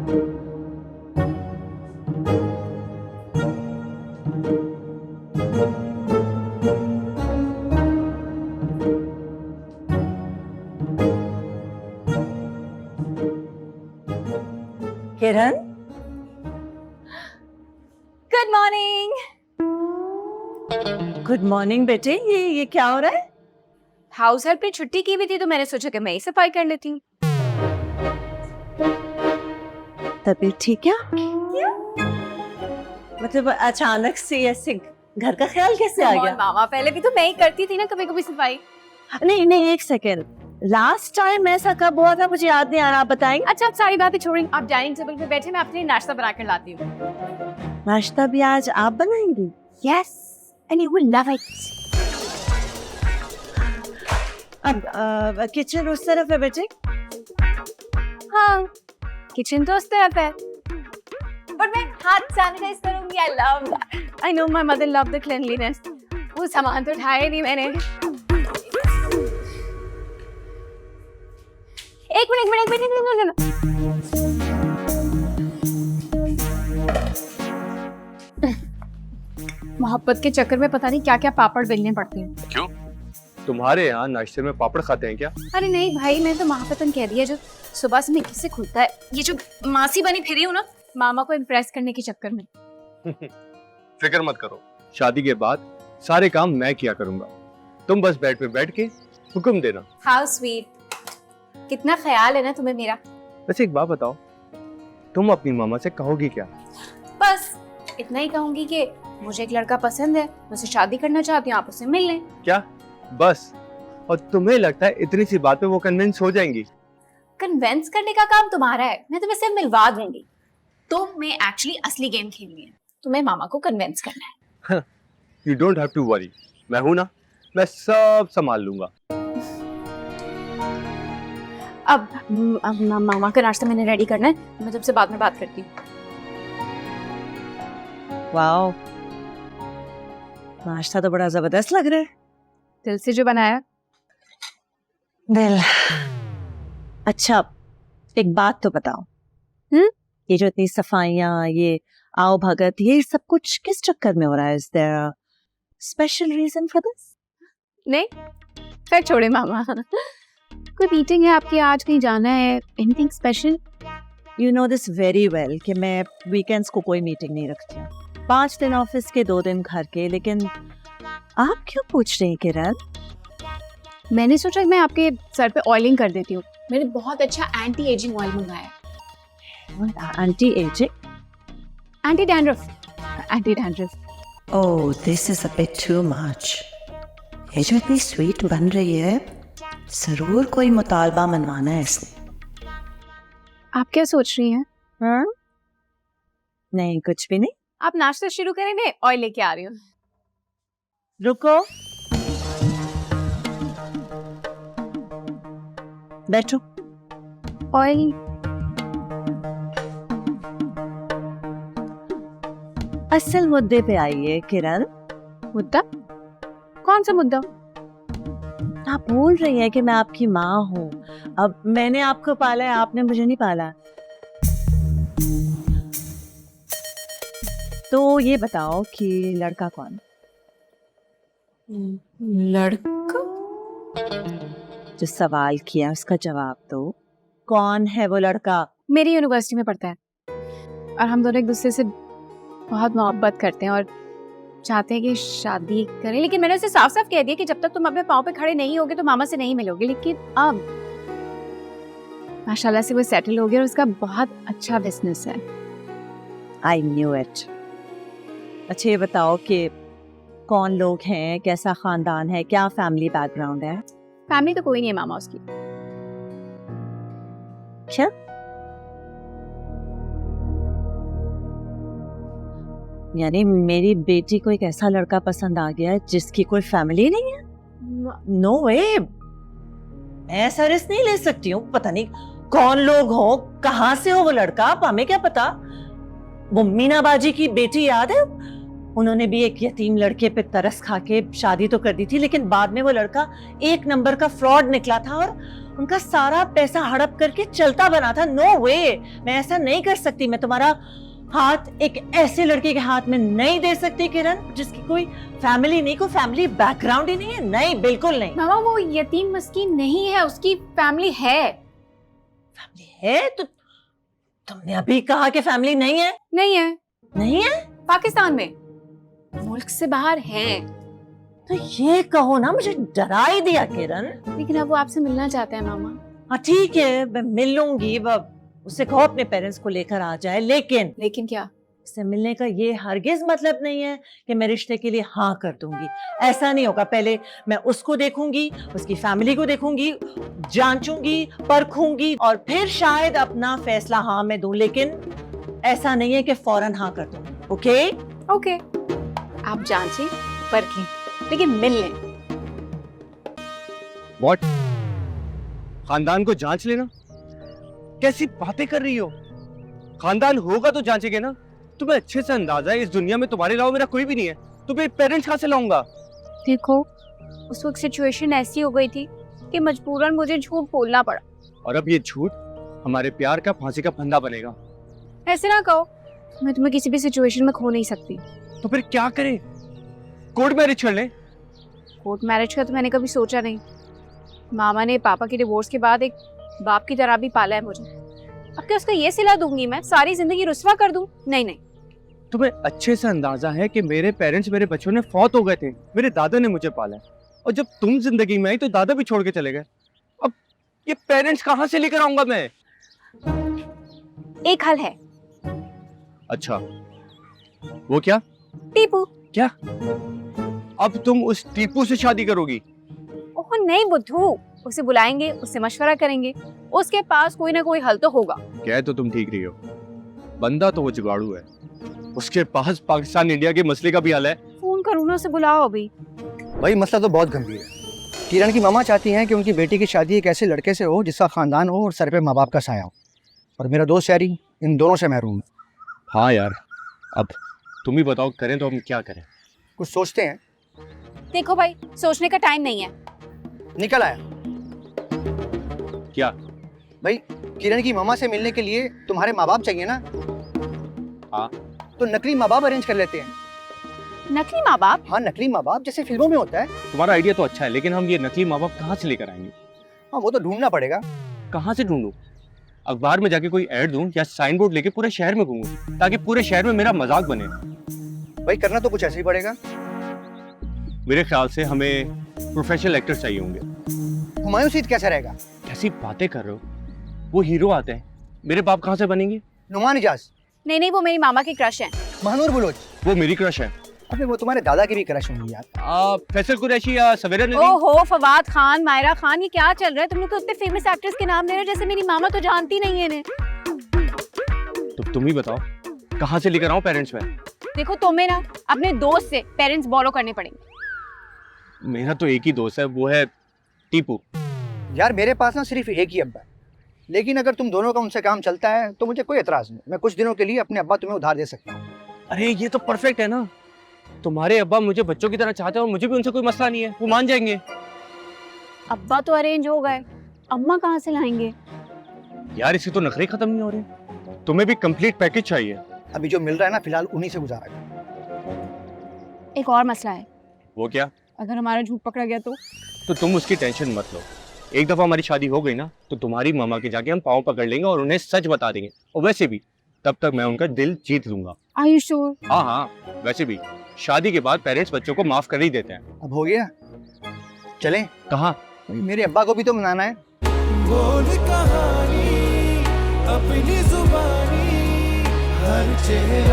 किरण, good morning. Good morning बेटे। ये क्या हो रहा है? हाउस हेल्प ने छुट्टी की हुई थी तो मैंने सोचा कि मैं ही सफाई कर लेती हूँ। तबीयत ठीक है? मतलब अचानक से ऐसे घर का ख्याल कैसे आ गया? मामा, पहले भी तो मैं ही करती थी ना कभी कभी सफाई। नहीं नहीं, एक सेकेंड। लास्ट टाइम ऐसा कब हुआ था मुझे याद नहीं आ रहा, आप बताएंगे? अच्छा, आप सारी बातें छोड़ें, आप डाइनिंग टेबल पे बैठे, मैं अपने लिए नाश्ता बना कर लाती हूँ। नाश्ता भी आज आप बनाएंगी? Yes, and you will love it. अब किचन उस तरफ है बेटे? हाँ, किचन तो उस तरफ है, पर मैं हाथ सैनिटाइज करूंगी। I love that. I know my mother love the cleanliness. वो सामान तो उठाया नहीं मैंने। एक मिनट। मोहब्बत के चक्कर में पता नहीं क्या क्या पापड़ बेलने पड़ते हैं। क्यों? तुम्हारे यहाँ नाश्ते में पापड़ खाते हैं क्या? अरे नहीं भाई, मैंने तो महापतन कह दिया जो सुबह से मिट्टी से खुलता है। ये जो मासी बनी फिरी हूँ ना, मामा को इम्प्रेस करने के चक्कर में। फिक्र मत करो, शादी के बाद सारे काम मैं किया करूंगा। तुम बस बेड पे बैठ के हुक्म देना। हाउ स्वीट, कितना ख्याल है ना तुम्हें मेरा। वैसे एक बात बताओ, तुम अपनी मामा से कहोगी क्या? बस इतना ही कहूंगी कि मुझे एक लड़का पसंद है, मैं उससे शादी करना चाहती हूँ, आप उससे मिल लें। क्या बस? और तुम्हें लगता है इतनी सी बात पे वो कन्विंस हो जाएंगी? कन्विंस करने का काम तुम्हारा है, मैं तुम्हें सिर्फ मिलवा दूंगी। तुम्हें एक्चुअली असली गेम खेलनी है, तुम्हें मामा को कन्विंस करना है। You don't have to worry, मैं हूं ना, मैं सब संभाल लूंगा। अब मामा का नाश्ता मैंने रेडी करना है, मैं तुमसे बाद में बात करती हूँ। वाओ, नाश्ता तो बड़ा जबरदस्त लग रहा है। दिल से जो बनाया। दिल। अच्छा, एक बात तो बताओ। ये जो इतनी सफाइयाँ, ये आओ भगत, ये सब कुछ किस चक्कर में हो रहा है? Is there a special reason for this? नहीं, खैर छोड़े मामा। कोई मीटिंग है आपकी आज, कहीं जाना है? Anything special? You know this very well कि मैं वीकेंड्स को कोई मीटिंग नहीं रखती हूँ। 5 दिन ऑफिस के, 2 दिन घर के। लेकिन आप क्यों पूछ रही हैं किरण? मैंने सोचा मैं आपके सर पे ऑयलिंग कर देती हूँ। मैंने बहुत अच्छा एंटी एजिंग ऑयल मंगाया है। Anti ageing? Anti dandruff. Anti dandruff. Oh, this is a bit too much. ये जो इतनी स्वीट बन रही है, जरूर कोई मुतालबा मनवाना है इसने। आप क्या सोच रही हैं? हाँ? नहीं, कुछ भी नहीं। आप नाश्ता शुरू करें, मैं ऑयल लेके आ रही हूँ। रुको, बैठो। ऑयल असल मुद्दे पे आइए किरण। मुद्दा? कौन सा मुद्दा? आप बोल रही हैं कि मैं आपकी माँ हूँ। अब मैंने आपको पाला है, आपने मुझे नहीं पाला। तो ये बताओ कि लड़का कौन? लड़का? जो सवाल किया उसका जवाब दो। कौन है वो लड़का? मेरी यूनिवर्सिटी में पढ़ता है और हम दोनों एक दूसरे से बहुत मोहब्बत करते हैं और चाहते हैं कि शादी करें। लेकिन मैंने उसे साफ साफ कह दिया कि जब तक तुम अपने पाँव पे खड़े नहीं होगे तो मामा से नहीं मिलोगे। लेकिन अब माशाल्लाह से वो सेटल हो गया और उसका बहुत अच्छा बिजनेस है। I knew it. अच्छा, ये बताओ कि कौन लोग हैं, कैसा खानदान है, क्या फैमिली बैकग्राउंड है? फैमिली तो कोई नहीं है मामा उसकी। क्या? यानी मेरी बेटी को एक ऐसा लड़का पसंद आ गया है जिसकी कोई फैमिली नहीं है? नो वे, मैं ऐसा रिस्क नहीं ले सकती हूँ। पता नहीं कौन लोग हो, कहाँ से हो वो लड़का, हमें क्या पता। वो मीना बाजी की बेटी याद है? उन्होंने भी एक यतीम लड़के पे तरस खा के शादी तो कर दी थी, लेकिन बाद में वो लड़का एक नंबर का फ्रॉड निकला था और उनका सारा पैसा हड़प करके चलता बना था। नो वे, मैं ऐसा नहीं कर सकती। मैं तुम्हारा हाथ एक ऐसे लड़के के हाथ में नहीं दे सकती किरण, जिसकी कोई फैमिली नहीं, कोई फैमिली बैकग्राउंड ही नहीं है। नहीं, बिल्कुल नहीं। मामा वो यतीम मस्कीन नहीं है, उसकी फैमिली है। फैमिली है तो तुमने अभी कहा कि फैमिली नहीं है। नहीं है, नहीं है पाकिस्तान में, मुल्क से बाहर है। तो ये कहो ना, मुझे डरा ही दिया किरण। लेकिन अब वो आपसे मिलना चाहता है मामा। हाँ ठीक है, मैं मिल लूंगी। उससे कहो अपने पेरेंट्स को लेकर आ जाए, लेकिन क्या? उससे मिलने का ये हरगिज मतलब नहीं है कि मैं रिश्ते के लिए हाँ कर दूंगी। ऐसा नहीं होगा। पहले मैं उसको देखूंगी, उसकी फैमिली को देखूंगी, जांचूंगी, परखूंगी और फिर शायद अपना फैसला हाँ में दूं। लेकिन ऐसा नहीं है कि फौरन हाँ कर दूं। ओके ओके, आप जांचें, परखें, लेकिन मिल लें। व्हाट? खानदान को जांच लेना? कैसी बातें कर रही हो? खानदान होगा तो जांचेंगे ना। तुम्हें अच्छे से अंदाजा है इस दुनिया में तुम्हारे अलावा मेरा कोई भी नहीं है, तो मेरे पेरेंट्स कहाँ से लाऊंगा? देखो, उस वक्त सिचुएशन ऐसी हो गई थी कि मजबूरन मुझे झूठ बोलना पड़ा। और अब ये झूठ हमारे प्यार का फांसी का फंदा बनेगा। ऐसे ना कहो, मैं तुम्हें किसी भी सिचुएशन में खो नहीं सकती। तो फिर क्या करें? कोर्ट मैरिज कर लें? कोर्ट मैरिज का तो मैंने कभी सोचा नहीं। मामा ने पापा के डिवोर्स के बाद एक बाप की तरह भी पाला है मुझे। अब क्या उसको ये सिला दूंगी मैं, सारी जिंदगी रुस्वा कर दूं? नहीं नहीं। तुम्हें अच्छे से अंदाजा है कि मेरे पेरेंट्स मेरे बच्चों ने फौत हो गए थे, मेरे दादा ने मुझे पाला है, और जब तुम जिंदगी में आई तो दादा भी छोड़ के चले गए। अब ये पेरेंट्स कहाँ से लेकर आऊंगा मैं? एक हल है। अच्छा, वो क्या? टीपू। क्या? अब तुम उस टीपू से शादी करोगी? ओह नहीं बुद्धू, उसे बुलाएंगे, उससे मशवरा करेंगे, उसके पास कोई ना कोई हल तो होगा। कह तो तुम ठीक रही हो, बंदा तो वो जुगाड़ू है, उसके पास पाकिस्तान इंडिया के मसले का भी हल है। फोन करूँ ना, उसे बुलाओ अभी। भाई मसला तो बहुत गंभीर है। किरण की मामा चाहती हैं कि उनकी बेटी की शादी एक ऐसे लड़के से हो जिसका खानदान हो और सर पे माँ बाप का साया हो, और मेरा दोस्त शहरी इन दोनों से महरूम है। हाँ यार, अब तुम ही बताओ, करें तो हम क्या करें? कुछ सोचते हैं। देखो भाई, सोचने का टाइम नहीं है। निकल आया। क्या? भाई किरण की मामा से मिलने के लिए तुम्हारे माँ बाप चाहिए ना? हाँ। तो नकली माँ बाप अरेंज कर लेते हैं। नकली माँ बाप? हाँ, नकली माँ बाप जैसे फिल्मों में होता है। तुम्हारा आइडिया तो अच्छा है, लेकिन हम ये नकली माँ बाप कहाँ से लेकर आएंगे? हाँ, वो तो ढूंढना पड़ेगा। कहाँ से ढूंढूं? अखबार में जाके कोई ऐड दूं या साइन बोर्ड लेके पूरे शहर में घूमूं, ताकि पूरे शहर में मेरा मजाक बने? भाई करना तो कुछ ऐसे ही पड़ेगा। मेरे ख्याल से हमें प्रोफेशनल एक्टर चाहिए होंगे। हुमायूं सीट कैसा रहेगा? कैसी बातें कर रहे हो? वो हीरो आते हैं, मेरे बाप कहाँ से बनेंगे? नुमान इजाज। नहीं नहीं, वो मेरी मामा की क्रश है। महानूर बुलोच। वो मेरी क्रश है। अबे वो तुम्हारे दादा की भी क्रश होंगी यार। फैसल कुरैशी या सवेरा नदीम। ओहो, फवाद खान, मायरा खान, ये क्या चल रहा है? तुम लोग तो इतने फेमस एक्ट्रेस के नाम ले रहे हो जैसे मेरी मामा तो जानती नहीं है इन्हें। तो तुम ही बताओ, कहाँ से लेकर आऊं पेरेंट्स में? देखो, तुम्हें ना अपने दोस्त से पेरेंट्स बोरो करने पड़ेंगे। मेरा तो एक ही दोस्त है, वो है टीपू। यार मेरे पास ना सिर्फ एक ही अब्बा है, लेकिन अगर तुम दोनों का उनसे काम चलता है तो मुझे कोई एतराज नहीं। मैं कुछ दिनों के लिए अपने अब्बा तुम्हें उधार दे सकता हूँ। अरे ये तो परफेक्ट है ना। तुम्हारे अब्बा मुझे बच्चों की तरह चाहते हैं और मुझे भी उनसे कोई मसला नहीं है, वो मान जाएंगे। अब्बा तो अरेंज हो गए, अम्मा कहाँ से लाएंगे? यार इससे तो नखरे खत्म नहीं हो रहे। तुम्हें भी कंप्लीट पैकेज चाहिए। अभी जो मिल रहा है ना, फिलहाल उन्हीं से गुजारा कर। एक और मसला है। वो क्या? अगर हमारा झूठ पकड़ा गया तो तुम उसकी टेंशन मत लो। एक दफा हमारी शादी हो गई ना, तो तुम्हारी मामा के जाके हम पाँव पकड़ लेंगे और उन्हें सच बता देंगे। और वैसे भी तब तक मैं उनका दिल जीत लूंगा। Are you sure? हाँ हाँ, वैसे भी शादी के बाद पेरेंट्स बच्चों को माफ कर ही देते हैं। अब हो गया, चलें? कहाँ? मेरे अब्बा को भी तो मनाना है। बोल कहानी अपनी जुबानी, हर चेहरे